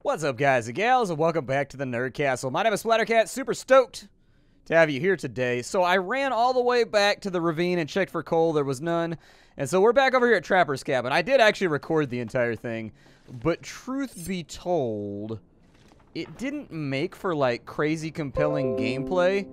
What's up, guys and gals, and welcome back to the Nerd Castle. My name is Splattercat, super stoked to have you here today. So I ran all the way back to the ravine and checked for coal. There was none. And so we're back over here at Trapper's Cabin. I did actually record the entire thing, but truth be told, it didn't make for, like, crazy compelling gameplay.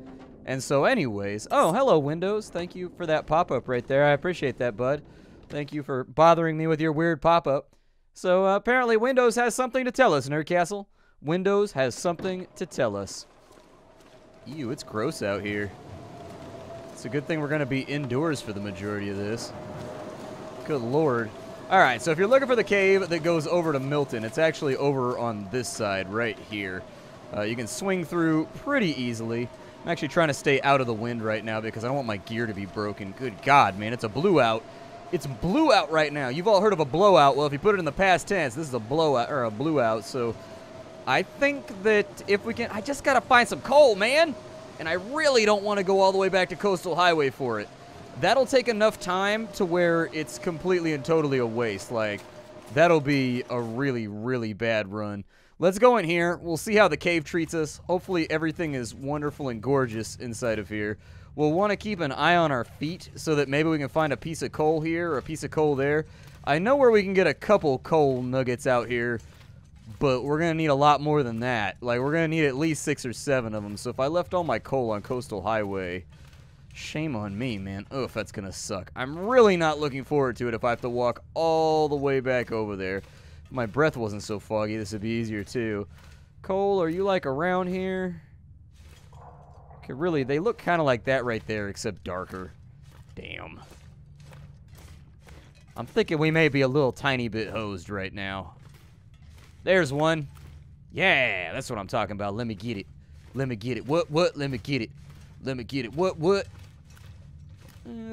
And so anyways, oh, hello, Windows. Thank you for that pop-up right there. I appreciate that, bud. Thank you for bothering me with your weird pop-up. So, apparently Windows has something to tell us, Nerd Castle. Windows has something to tell us. Ew, it's gross out here. It's a good thing we're going to be indoors for the majority of this. Good lord. Alright, so if you're looking for the cave that goes over to Milton, it's actually over on this side right here. You can swing through pretty easily. I'm actually trying to stay out of the wind right now because I don't want my gear to be broken. Good God, man, it's a blue out. It's blue out right now. You've all heard of a blowout. Well, if you put it in the past tense, this is a blowout or a blue out. So I think that if we can, I just got to find some coal, man. And I really don't want to go all the way back to Coastal Highway for it. That'll take enough time to where it's completely and totally a waste. Like, that'll be a really, really bad run. Let's go in here. We'll see how the cave treats us. Hopefully everything is wonderful and gorgeous inside of here. We'll want to keep an eye on our feet so that maybe we can find a piece of coal here or a piece of coal there. I know where we can get a couple coal nuggets out here, but we're going to need a lot more than that. Like, we're going to need at least 6 or 7 of them. So if I left all my coal on Coastal Highway, shame on me, man. Oof, that's going to suck. I'm really not looking forward to it if I have to walk all the way back over there. If my breath wasn't so foggy, this would be easier too. Coal, are you like around here? Okay, really, they look kind of like that right there, except darker. Damn. I'm thinking we may be a little tiny bit hosed right now. There's one. Yeah, that's what I'm talking about. Let me get it. Let me get it. What? Let me get it. Let me get it. What?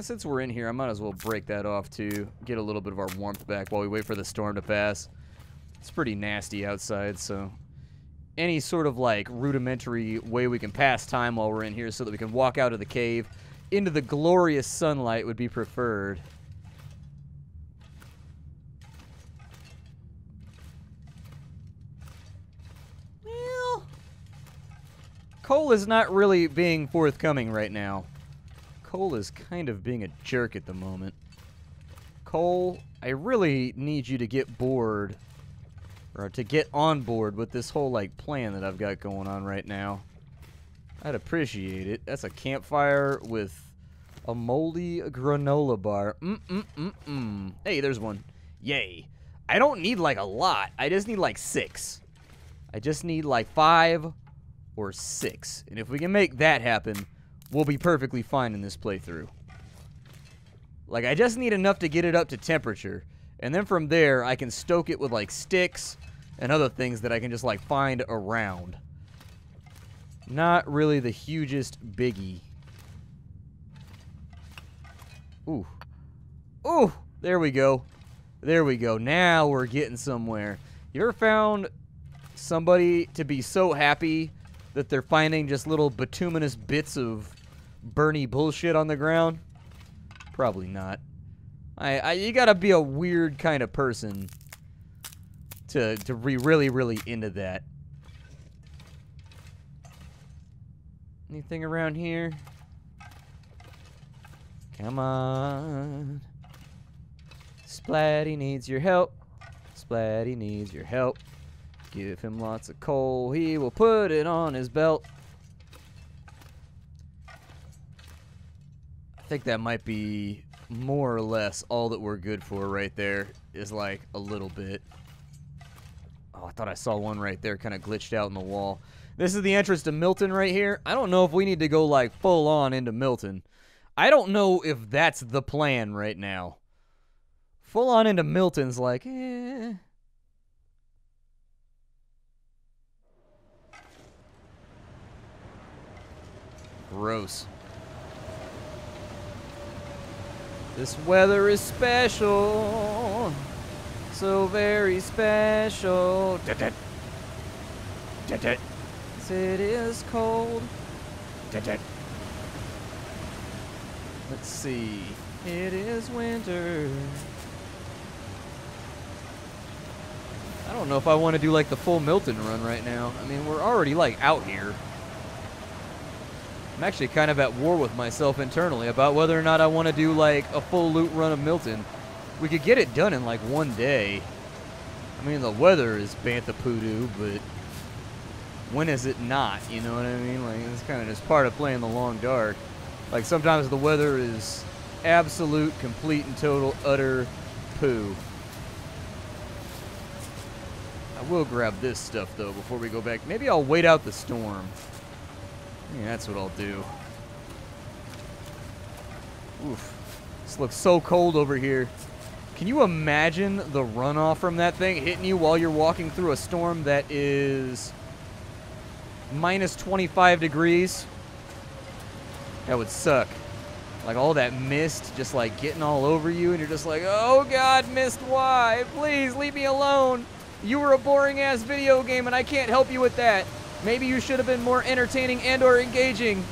Since we're in here, I might as well break that off, too. Get a little bit of our warmth back while we wait for the storm to pass. It's pretty nasty outside, so any sort of, like, rudimentary way we can pass time while we're in here so that we can walk out of the cave into the glorious sunlight would be preferred. Well, Cole is not really being forthcoming right now. Cole is kind of being a jerk at the moment. Cole, I really need you to get bored, or to get on board with this whole, like, plan that I've got going on right now. I'd appreciate it. That's a campfire with a moldy granola bar. Hey, there's one. Yay. I don't need, like, a lot. I just need, like, 6. I just need, like, 5 or 6. And if we can make that happen, we'll be perfectly fine in this playthrough. Like, I just need enough to get it up to temperature. And then from there, I can stoke it with, like, sticks and other things that I can just, like, find around. Not really the hugest biggie. Ooh. Ooh! There we go. There we go. Now we're getting somewhere. You ever found somebody to be so happy that they're finding just little bituminous bits of Bernie bullshit on the ground? Probably not. You gotta be a weird kind of person to be really, really into that. Anything around here? Come on. Splatty needs your help. Splatty needs your help. Give him lots of coal. He will put it on his belt. I think that might be more or less all that we're good for right there, is like a little bit. Oh, I thought I saw one right there kind of glitched out in the wall. This is the entrance to Milton right here. I don't know if we need to go like full on into Milton. I don't know if that's the plan right now. Full on into Milton's like, eh. Gross. This weather is special, so very special. It is cold. Let's see. It is winter. I don't know if I want to do like the full Milton run right now. I mean, we're already like out here. I'm actually kind of at war with myself internally about whether or not I want to do like a full loot run of Milton. We could get it done in like one day. I mean, the weather is bantha poodoo, but when is it not? You know what I mean? Like, it's kind of just part of playing the long dark. Like, sometimes the weather is absolute, complete, and total, utter poo. I will grab this stuff, though, before we go back. Maybe I'll wait out the storm. Yeah, that's what I'll do. Oof. This looks so cold over here. Can you imagine the runoff from that thing hitting you while you're walking through a storm that is minus 25 degrees? That would suck. Like all that mist just like getting all over you, and you're just like, oh God, mist, why? Please leave me alone. You were a boring ass video game and I can't help you with that. Maybe you should have been more entertaining and or engaging.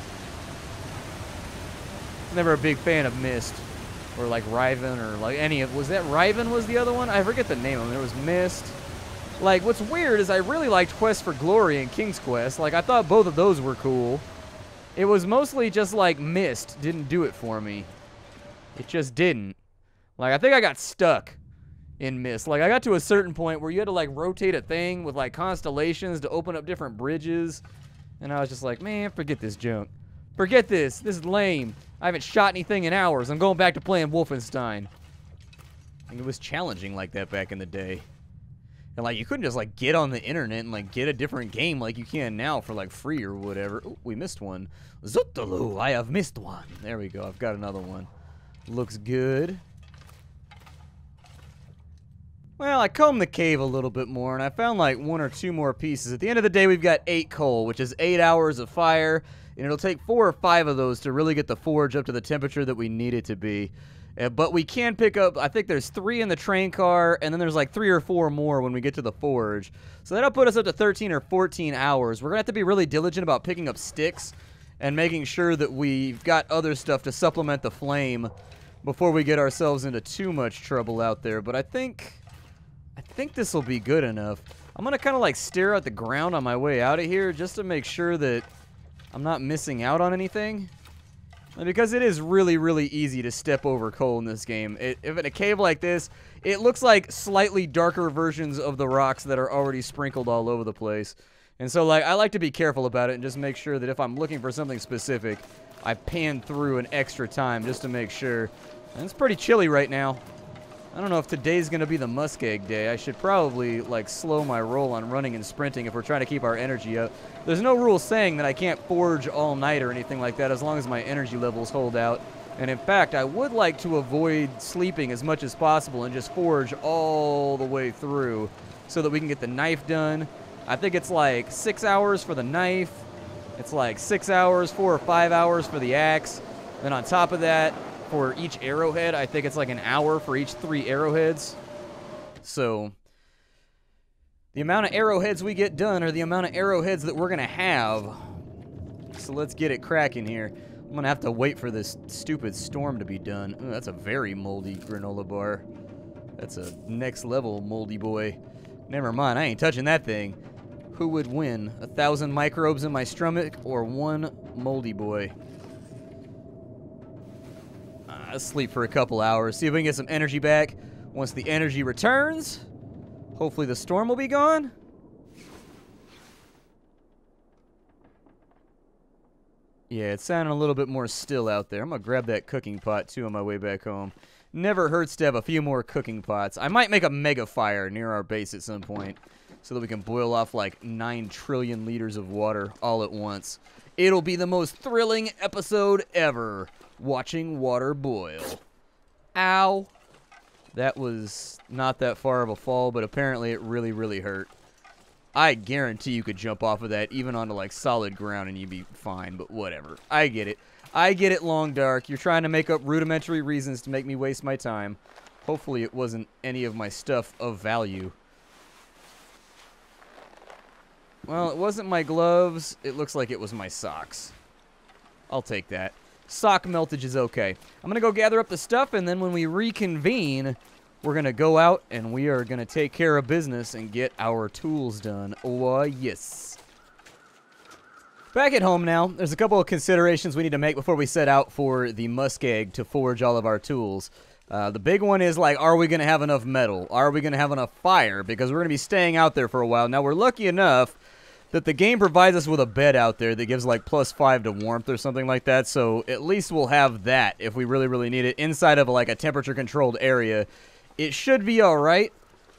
Never a big fan of Mist. Or like Riven or like any of, was that Riven was the other one? I forget the name of them. There was Mist. Like, what's weird is I really liked Quest for Glory and King's Quest. Like, I thought both of those were cool. It was mostly just like Mist didn't do it for me. It just didn't. Like, I think I got stuck in Mist. Like, I got to a certain point where you had to like rotate a thing with like constellations to open up different bridges. And I was just like, man, forget this junk. Forget this. This is lame. I haven't shot anything in hours. I'm going back to playing Wolfenstein. And it was challenging like that back in the day. And like you couldn't just like get on the internet and like get a different game like you can now for like free or whatever. Ooh, we missed one. Zutulu, I have missed one. There we go. I've got another one. Looks good. Well, I combed the cave a little bit more, and I found like 1 or 2 more pieces. At the end of the day, we've got 8 coal, which is 8 hours of fire. And it'll take 4 or 5 of those to really get the forge up to the temperature that we need it to be. But we can pick up, I think there's 3 in the train car, and then there's like 3 or 4 more when we get to the forge. So that'll put us up to 13 or 14 hours. We're going to have to be really diligent about picking up sticks and making sure that we've got other stuff to supplement the flame before we get ourselves into too much trouble out there. But I think this will be good enough. I'm going to kind of like stare at the ground on my way out of here just to make sure that I'm not missing out on anything. Because it is really, really easy to step over coal in this game. If in a cave like this, it looks like slightly darker versions of the rocks that are already sprinkled all over the place. And so, like, I like to be careful about it and just make sure that if I'm looking for something specific, I pan through an extra time just to make sure. And it's pretty chilly right now. I don't know if today's going to be the muskeg day. I should probably, like, slow my roll on running and sprinting if we're trying to keep our energy up. There's no rule saying that I can't forge all night or anything like that as long as my energy levels hold out. And in fact, I would like to avoid sleeping as much as possible and just forge all the way through so that we can get the knife done. I think it's like 6 hours for the knife. It's like 6 hours, 4 or 5 hours for the axe. Then on top of that, for each arrowhead, I think it's like an hour for each 3 arrowheads. So the amount of arrowheads we get done are the amount of arrowheads that we're going to have. So let's get it cracking here. I'm going to have to wait for this stupid storm to be done. Ooh, that's a very moldy granola bar. That's a next level moldy boy. Never mind, I ain't touching that thing. Who would win? 1,000 microbes in my stomach or 1 moldy boy? Let's sleep for a couple hours, see if we can get some energy back. Once the energy returns, hopefully the storm will be gone. Yeah, it's sounding a little bit more still out there. I'm going to grab that cooking pot, too, on my way back home. Never hurts to have a few more cooking pots. I might make a mega fire near our base at some point so that we can boil off like 9 trillion liters of water all at once. It'll be the most thrilling episode ever. Watching water boil. Ow. That was not that far of a fall, but apparently it really, really hurt. I guarantee you could jump off of that even onto like solid ground and you'd be fine, but whatever. I get it. I get it, Long Dark. You're trying to make up rudimentary reasons to make me waste my time. Hopefully it wasn't any of my stuff of value. Well, it wasn't my gloves. It looks like it was my socks. I'll take that. Sock meltage is okay. I'm going to go gather up the stuff, and then when we reconvene, we're going to go out and we are going to take care of business and get our tools done. Oh, yes. Back at home now, there's a couple of considerations we need to make before we set out for the muskeg to forge all of our tools. The big one is, like, are we going to have enough metal? Are we going to have enough fire? Because we're going to be staying out there for a while. Now, we're lucky enough that the game provides us with a bed out there that gives, like, +5 to warmth or something like that. So at least we'll have that if we really, really need it inside of, like, a temperature-controlled area. It should be all right.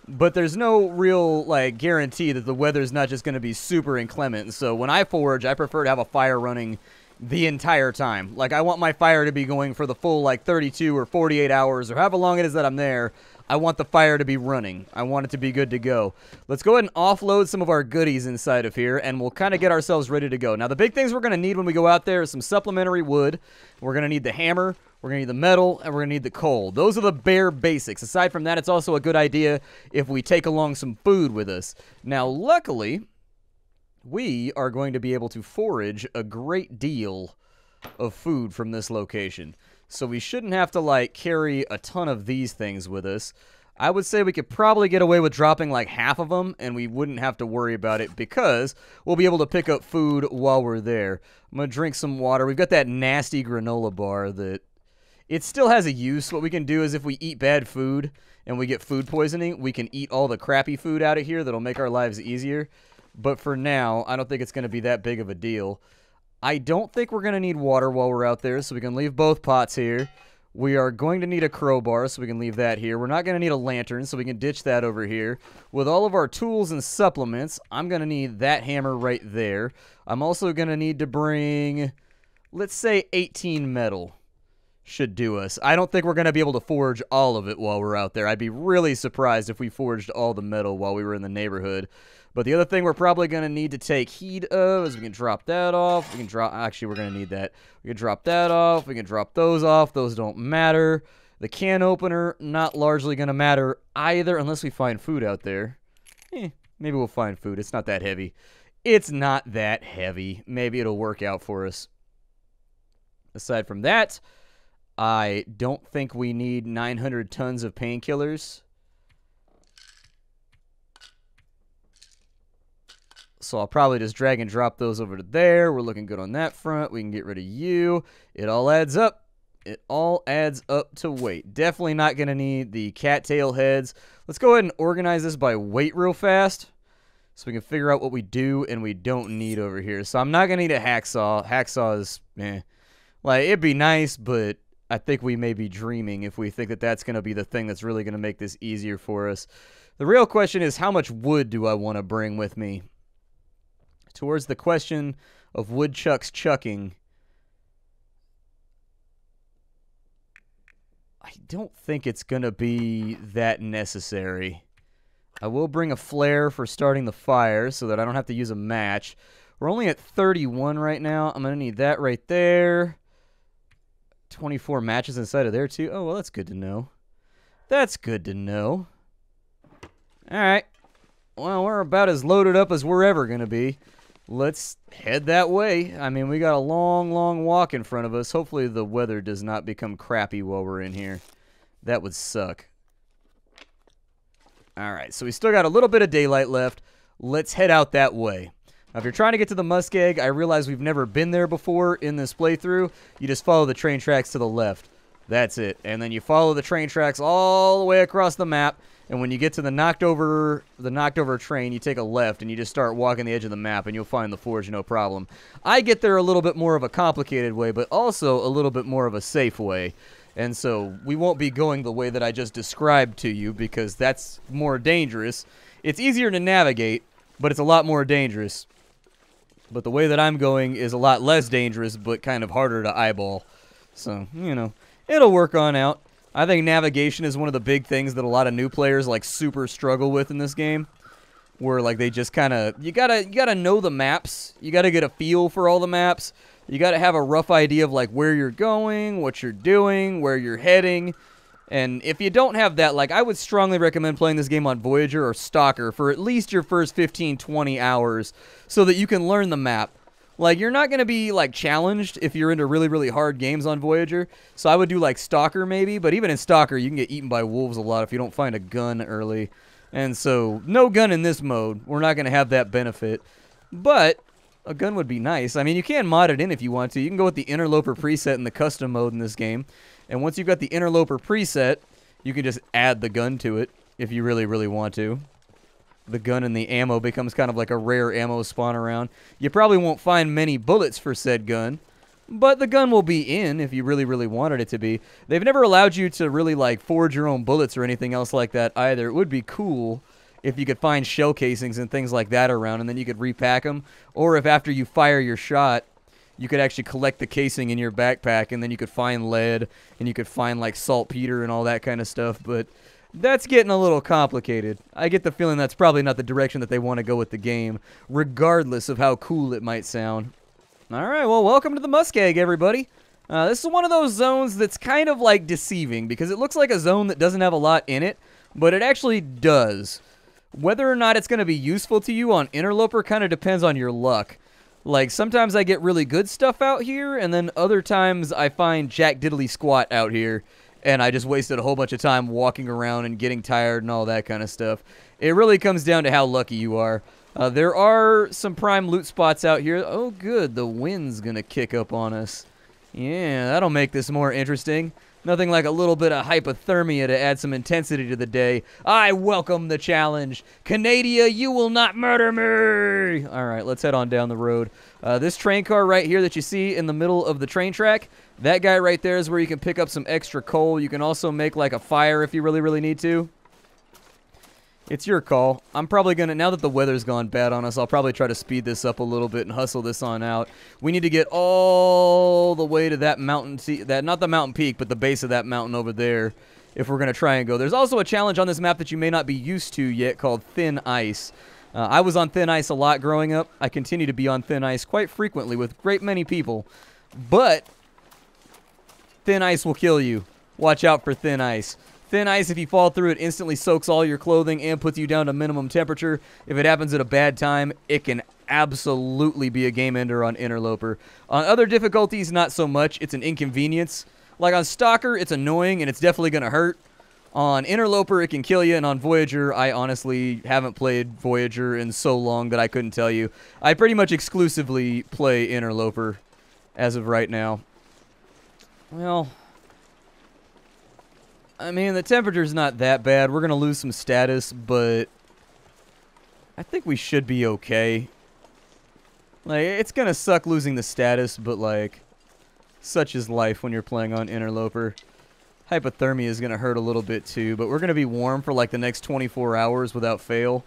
But there's no real, like, guarantee that the weather's not just going to be super inclement. So when I forge, I prefer to have a fire running the entire time. Like, I want my fire to be going for the full, like, 32 or 48 hours or however long it is that I'm there. I want the fire to be running. I want it to be good to go. Let's go ahead and offload some of our goodies inside of here, and we'll kind of get ourselves ready to go. Now, the big things we're going to need when we go out there is some supplementary wood. We're going to need the hammer. We're going to need the metal, and we're going to need the coal. Those are the bare basics. Aside from that, it's also a good idea if we take along some food with us. Now, luckily, we are going to be able to forage a great deal of food from this location. So we shouldn't have to, like, carry a ton of these things with us. I would say we could probably get away with dropping, like, half of them, and we wouldn't have to worry about it because we'll be able to pick up food while we're there. I'm going to drink some water. We've got that nasty granola bar that... It still has a use. What we can do is if we eat bad food and we get food poisoning, we can eat all the crappy food out of here that'll make our lives easier. But for now, I don't think it's going to be that big of a deal. I don't think we're going to need water while we're out there, so we can leave both pots here. We are going to need a crowbar, so we can leave that here. We're not going to need a lantern, so we can ditch that over here. With all of our tools and supplements, I'm going to need that hammer right there. I'm also going to need to bring, let's say, 18 metal. Should do us. I don't think we're going to be able to forge all of it while we're out there. I'd be really surprised if we forged all the metal while we were in the neighborhood. But the other thing we're probably going to need to take heed of is we can drop that off. We can drop... Actually, we're going to need that. We can drop that off. We can drop those off. Those don't matter. The can opener, not largely going to matter either unless we find food out there. Maybe we'll find food. It's not that heavy. It's not that heavy. Maybe it'll work out for us. Aside from that... I don't think we need 900 tons of painkillers. So I'll probably just drag and drop those over to there. We're looking good on that front. We can get rid of you. It all adds up. It all adds up to weight. Definitely not going to need the cattail heads. Let's go ahead and organize this by weight real fast so we can figure out what we do and we don't need over here. So I'm not going to need a hacksaw. Hacksaw is, like, it'd be nice, but... I think we may be dreaming if we think that that's going to be the thing that's really going to make this easier for us. The real question is, how much wood do I want to bring with me? Towards the question of woodchucks chucking, I don't think it's going to be that necessary. I will bring a flare for starting the fire so that I don't have to use a match. We're only at 31 right now. I'm going to need that right there. 24 matches inside of there, too. Oh, well, that's good to know. That's good to know. All right. Well, we're about as loaded up as we're ever going to be. Let's head that way. I mean, we got a long, long walk in front of us. Hopefully the weather does not become crappy while we're in here. That would suck. All right, so we still got a little bit of daylight left. Let's head out that way. Now, if you're trying to get to the muskeg, I realize we've never been there before in this playthrough. You just follow the train tracks to the left. That's it. And then you follow the train tracks all the way across the map. And when you get to the knocked over train, you take a left and you just start walking the edge of the map and you'll find the forge no problem. I get there a little bit more of a complicated way, but also a little bit more of a safe way. And so we won't be going the way that I just described to you because that's more dangerous. It's easier to navigate, but it's a lot more dangerous. But the way that I'm going is a lot less dangerous, but kind of harder to eyeball. So, you know, it'll work on out. I think navigation is one of the big things that a lot of new players, like, super struggle with in this game. Where, like, they just kind of... You gotta know the maps. You gotta get a feel for all the maps. You gotta have a rough idea of, like, where you're going, what you're doing, where you're heading. And if you don't have that, like, I would strongly recommend playing this game on Voyager or Stalker for at least your first 15, 20 hours so that you can learn the map. Like, you're not going to be, like, challenged if you're into really, really hard games on Voyager. So I would do, like, Stalker maybe. But even in Stalker, you can get eaten by wolves a lot if you don't find a gun early. And so, no gun in this mode. We're not going to have that benefit. But a gun would be nice. I mean, you can mod it in if you want to. You can go with the Interloper preset in the custom mode in this game. And once you've got the Interloper preset, you can just add the gun to it if you really, really want to. The gun and the ammo becomes kind of like a rare ammo spawn around. You probably won't find many bullets for said gun, but the gun will be in if you really, really wanted it to be. They've never allowed you to really, like, forge your own bullets or anything else like that either. It would be cool if you could find shell casings and things like that around, and then you could repack them. Or if after you fire your shot, you could actually collect the casing in your backpack, and then you could find lead, and you could find, like, saltpeter and all that kind of stuff, but that's getting a little complicated. I get the feeling that's probably not the direction that they want to go with the game, regardless of how cool it might sound. Alright, well, welcome to the Muskeg, everybody. This is one of those zones that's kind of, like, deceiving, because it looks like a zone that doesn't have a lot in it, but it actually does. Whether or not it's going to be useful to you on Interloper kind of depends on your luck. Like, sometimes I get really good stuff out here, and then other times I find jack diddly squat out here, and I just wasted a whole bunch of time walking around and getting tired and all that kind of stuff. It really comes down to how lucky you are. There are some prime loot spots out here. Oh, good. The wind's going to kick up on us. Yeah, that'll make this more interesting. Nothing like a little bit of hypothermia to add some intensity to the day. I welcome the challenge. Canadia, you will not murder me! Alright, let's head on down the road. This train car right here that you see in the middle of the train track, that guy right there is where you can pick up some extra coal. You can also make like a fire if you really, really need to. It's your call. I'm probably going to, now that the weather's gone bad on us, I'll probably try to speed this up a little bit and hustle this on out. We need to get all the way to that mountain, not the mountain peak, but the base of that mountain over there if we're going to try and go. There's also a challenge on this map that you may not be used to yet called Thin Ice. I was on thin ice a lot growing up. I continue to be on thin ice quite frequently with a great many people. But thin ice will kill you. Watch out for thin ice. Thin ice, if you fall through it, instantly soaks all your clothing and puts you down to minimum temperature. If it happens at a bad time, it can absolutely be a game ender on Interloper. On other difficulties, not so much. It's an inconvenience. Like on Stalker, it's annoying and it's definitely going to hurt. On Interloper, it can kill you, and on Voyager, I honestly haven't played Voyager in so long that I couldn't tell you. I pretty much exclusively play Interloper as of right now. Well, I mean, the temperature's not that bad. We're going to lose some status, but I think we should be okay. Like, it's going to suck losing the status, but, like, such is life when you're playing on Interloper. Hypothermia is going to hurt a little bit, too, but we're going to be warm for, like, the next 24 hours without fail,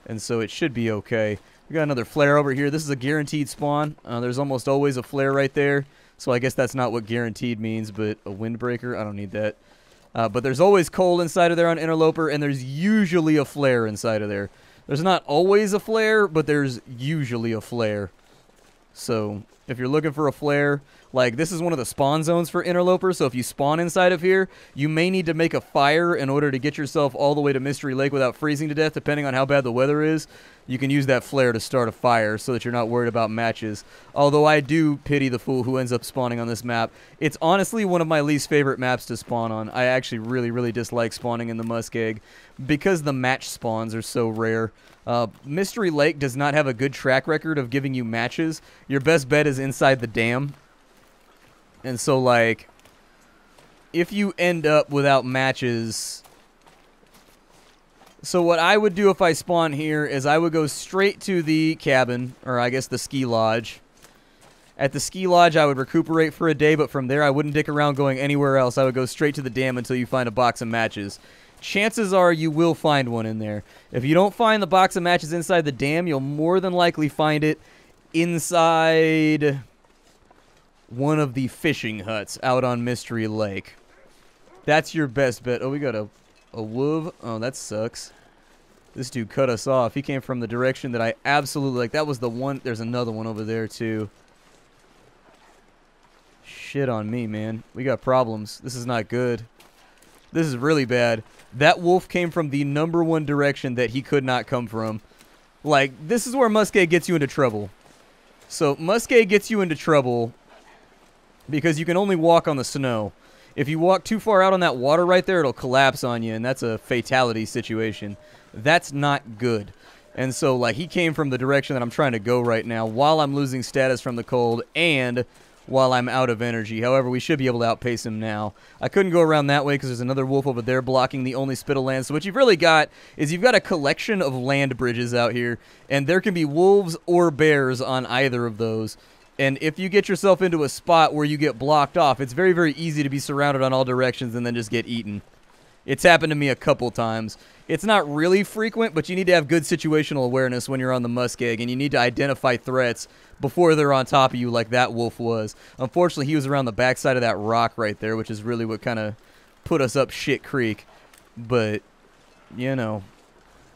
and so it should be okay. We got another flare over here. This is a guaranteed spawn. There's almost always a flare right there, so I guess that's not what guaranteed means, but a windbreaker? I don't need that. But there's always coal inside of there on Interloper, and there's usually a flare inside of there. There's not always a flare, but there's usually a flare. So, if you're looking for a flare, like, this is one of the spawn zones for Interloper, so if you spawn inside of here, you may need to make a fire in order to get yourself all the way to Mystery Lake without freezing to death, depending on how bad the weather is. You can use that flare to start a fire so that you're not worried about matches. Although I do pity the fool who ends up spawning on this map. It's honestly one of my least favorite maps to spawn on. I actually really, really dislike spawning in the Muskeg because the match spawns are so rare. Mystery Lake does not have a good track record of giving you matches. Your best bet is inside the dam. And so, like, if you end up without matches... So what I would do if I spawn here is I would go straight to the cabin, or I guess the ski lodge. At the ski lodge, I would recuperate for a day, but from there I wouldn't dick around going anywhere else. I would go straight to the dam until you find a box of matches. Chances are you will find one in there. If you don't find the box of matches inside the dam, you'll more than likely find it inside one of the fishing huts out on Mystery Lake. That's your best bet. Oh, we got a wolf. Oh, that sucks. This dude cut us off. He came from the direction that I absolutely like. That was the one. There's another one over there, too. Shit on me, man. We got problems. This is not good. This is really bad. That wolf came from the #1 direction that he could not come from. Like, this is where Muskeg gets you into trouble. So muskeg gets you into trouble because you can only walk on the snow. If you walk too far out on that water right there, it'll collapse on you, and that's a fatality situation. That's not good. And so, like, he came from the direction that I'm trying to go right now while I'm losing status from the cold and while I'm out of energy. However, we should be able to outpace him now. I couldn't go around that way because there's another wolf over there blocking the only spit of land. So what you've really got is you've got a collection of land bridges out here, and there can be wolves or bears on either of those. And if you get yourself into a spot where you get blocked off, it's very, very easy to be surrounded on all directions and then just get eaten. It's happened to me a couple times. It's not really frequent, but you need to have good situational awareness when you're on the muskeg, and you need to identify threats before they're on top of you like that wolf was. Unfortunately, he was around the backside of that rock right there, which is really what kind of put us up shit creek. But, you know,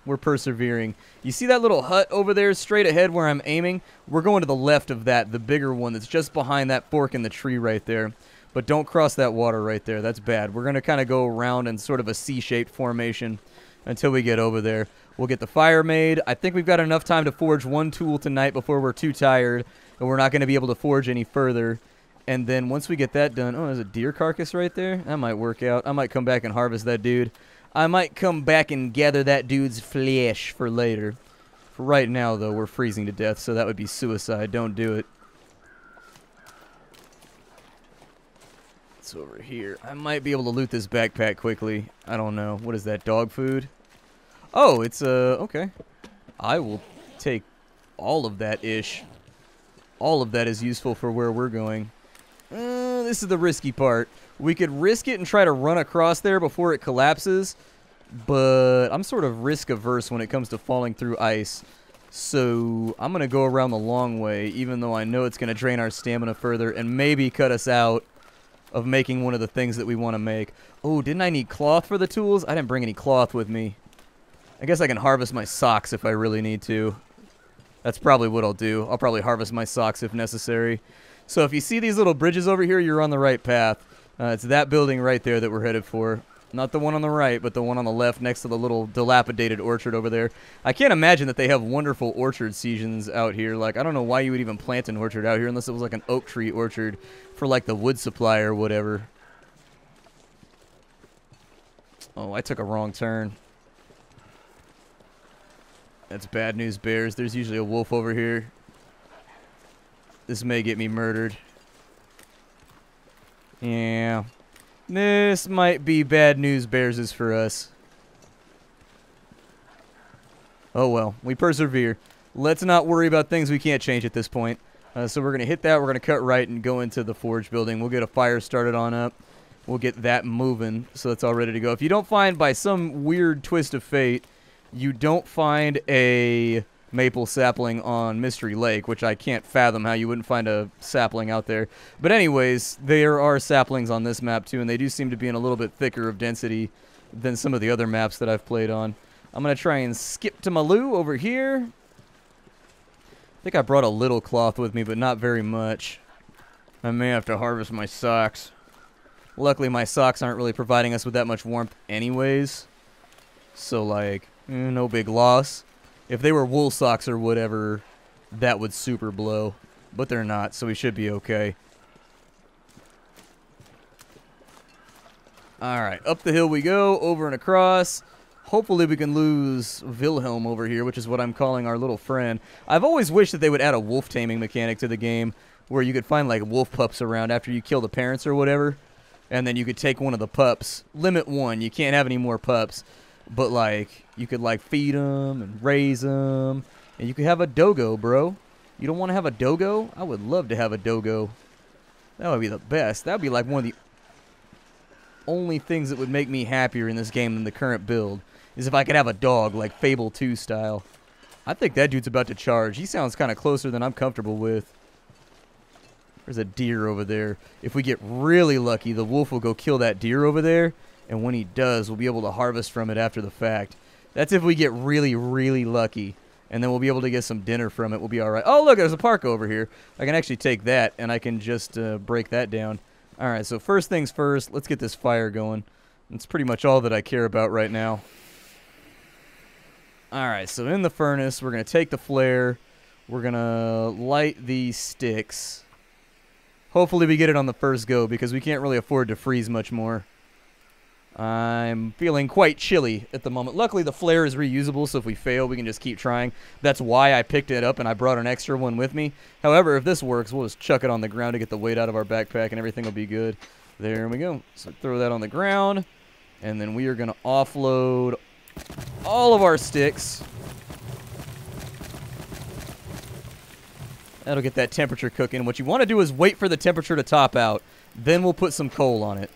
we're persevering. You see that little hut over there straight ahead where I'm aiming? We're going to the left of that, the bigger one that's just behind that fork in the tree right there. But don't cross that water right there. That's bad. We're going to kind of go around in sort of a C-shaped formation until we get over there. We'll get the fire made. I think we've got enough time to forge one tool tonight before we're too tired, and we're not going to be able to forge any further. And then once we get that done... Oh, there's a deer carcass right there? That might work out. I might come back and harvest that dude. I might come back and gather that dude's flesh for later. For right now, though, we're freezing to death, so that would be suicide. Don't do it. It's over here. I might be able to loot this backpack quickly. I don't know. What is that, dog food? Oh, it's, okay. I will take all of that-ish. All of that is useful for where we're going. This is the risky part. We could risk it and try to run across there before it collapses, but I'm sort of risk-averse when it comes to falling through ice. So I'm going to go around the long way, even though I know it's going to drain our stamina further and maybe cut us out of making one of the things that we want to make. Oh, didn't I need cloth for the tools? I didn't bring any cloth with me. I guess I can harvest my socks if I really need to. That's probably what I'll do. I'll probably harvest my socks if necessary. So if you see these little bridges over here, you're on the right path. It's that building right there that we're headed for. Not the one on the right, but the one on the left next to the little dilapidated orchard over there. I can't imagine that they have wonderful orchard seasons out here. Like, I don't know why you would even plant an orchard out here unless it was like an oak tree orchard for like the wood supply or whatever. Oh, I took a wrong turn. That's bad news, bears. There's usually a wolf over here. This may get me murdered. Yeah. This might be bad news, bears is for us. Oh well, we persevere. Let's not worry about things we can't change at this point. So we're going to hit that, we're going to cut right and go into the forge building. We'll get a fire started on up. We'll get that moving so it's all ready to go. If you don't find, by some weird twist of fate, you don't find a maple sapling on Mystery Lake, which I can't fathom how you wouldn't find a sapling out there. But anyways, there are saplings on this map too, and they do seem to be in a little bit thicker of density than some of the other maps that I've played on. I'm going to try and skip to Maloo over here. I think I brought a little cloth with me, but not very much. I may have to harvest my socks. Luckily, my socks aren't really providing us with that much warmth anyways. So, like, no big loss. If they were wool socks or whatever, that would super blow. But they're not, so we should be okay. Alright, up the hill we go, over and across. Hopefully we can lose Wilhelm over here, which is what I'm calling our little friend. I've always wished that they would add a wolf taming mechanic to the game, where you could find, like, wolf pups around after you kill the parents or whatever. And then you could take one of the pups. Limit one, you can't have any more pups. But, like, you could, like, feed them and raise them. And you could have a dogo, bro. You don't want to have a dogo? I would love to have a dogo. That would be the best. That would be, like, one of the only things that would make me happier in this game than the current build. Is if I could have a dog, like Fable 2 style. I think that dude's about to charge. He sounds kind of closer than I'm comfortable with. There's a deer over there. If we get really lucky, the wolf will go kill that deer over there. And when he does, we'll be able to harvest from it after the fact. That's if we get really, really lucky. And then we'll be able to get some dinner from it. We'll be all right. Oh, look, there's a park over here. I can actually take that, and I can just break that down. All right, so first things first, let's get this fire going. That's pretty much all that I care about right now. All right, so in the furnace, we're going to take the flare. We're going to light these sticks. Hopefully we get it on the first go because we can't really afford to freeze much more. I'm feeling quite chilly at the moment. Luckily, the flare is reusable, so if we fail, we can just keep trying. That's why I picked it up and I brought an extra one with me. However, if this works, we'll just chuck it on the ground to get the weight out of our backpack and everything will be good. There we go. So throw that on the ground, and then we are going to offload all of our sticks. That'll get that temperature cooking. What you want to do is wait for the temperature to top out. Then we'll put some coal on it.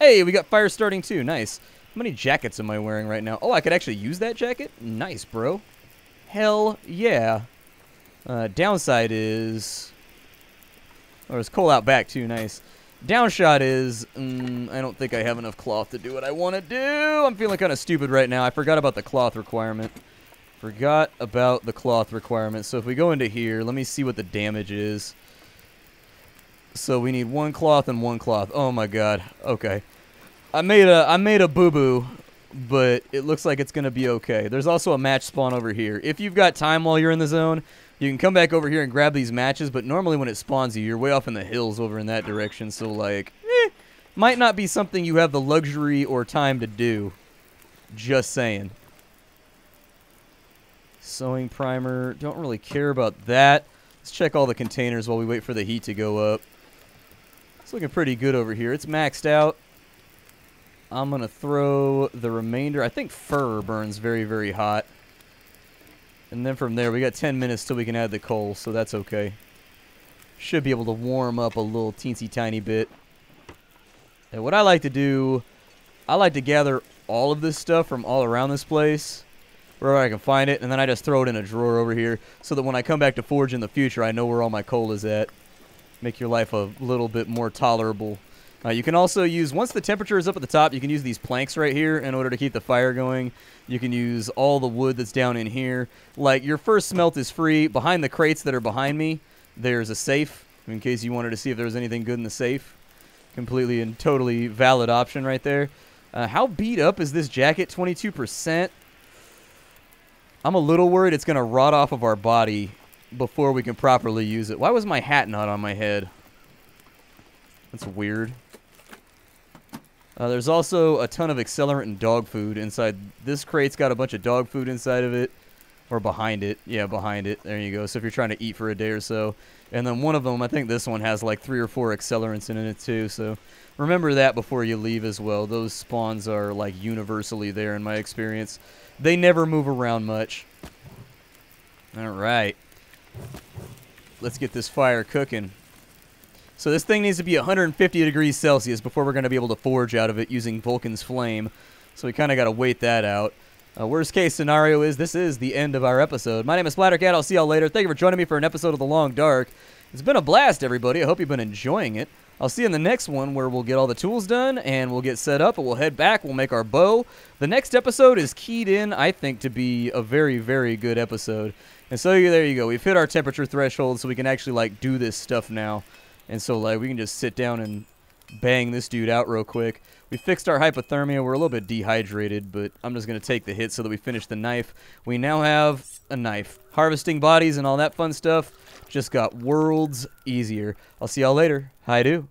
Hey, we got fire starting too. Nice. How many jackets am I wearing right now? Oh, I could actually use that jacket? Nice, bro. Hell yeah. Downside is... Oh, there's coal out back too. Nice. Downshot is... I don't think I have enough cloth to do what I want to do. I'm feeling kind of stupid right now. I forgot about the cloth requirement. Forgot about the cloth requirement. So if we go into here, let me see what the damage is. So we need 1 cloth and 1 cloth. Oh my god. Okay. I made a boo-boo, but it looks like it's going to be okay. There's also a match spawn over here. If you've got time while you're in the zone, you can come back over here and grab these matches, but normally when it spawns you, you're way off in the hills over in that direction. So like, might not be something you have the luxury or time to do. Just saying. Sewing primer. Don't really care about that. Let's check all the containers while we wait for the heat to go up. It's looking pretty good over here. It's maxed out. I'm going to throw the remainder. I think fur burns very, very hot. And then from there, we got 10 minutes till we can add the coal, so that's okay. Should be able to warm up a little teensy tiny bit. And what I like to do, I like to gather all of this stuff from all around this place, wherever I can find it, and then I just throw it in a drawer over here so that when I come back to forge in the future, I know where all my coal is at. Make your life a little bit more tolerable. You can also use, once the temperature is up at the top, you can use these planks right here in order to keep the fire going. You can use all the wood that's down in here. Like, your first smelt is free. Behind the crates that are behind me, there's a safe, in case you wanted to see if there was anything good in the safe. Completely and totally valid option right there. How beat up is this jacket? 22%. I'm a little worried it's going to rot off of our body before we can properly use it. Why was my hat not on my head? That's weird. There's also a ton of accelerant and dog food inside. This crate's got a bunch of dog food inside of it. Or behind it. Yeah, behind it. There you go. So if you're trying to eat for a day or so. And then one of them, I think this one has like 3 or 4 accelerants in it too. So remember that before you leave as well. Those spawns are like universally there in my experience. They never move around much. Alright. Let's get this fire cooking. So this thing needs to be 150 degrees Celsius before we're going to be able to forge out of it using Vulcan's flame. So we kind of got to wait that out. Worst case scenario is this is the end of our episode. My name is Splattercat. I'll see y'all later. Thank you for joining me for an episode of The Long Dark. It's been a blast, everybody. I hope you've been enjoying it. I'll see you in the next one where we'll get all the tools done and we'll get set up and we'll head back. We'll make our bow. The next episode is keyed in, I think, to be a very, very good episode. And so there you go. We've hit our temperature threshold so we can actually, like, do this stuff now. And so, like, we can just sit down and bang this dude out real quick. We fixed our hypothermia. We're a little bit dehydrated, but I'm just going to take the hit so that we finish the knife. We now have a knife. Harvesting bodies and all that fun stuff just got worlds easier. I'll see y'all later. Hi-do.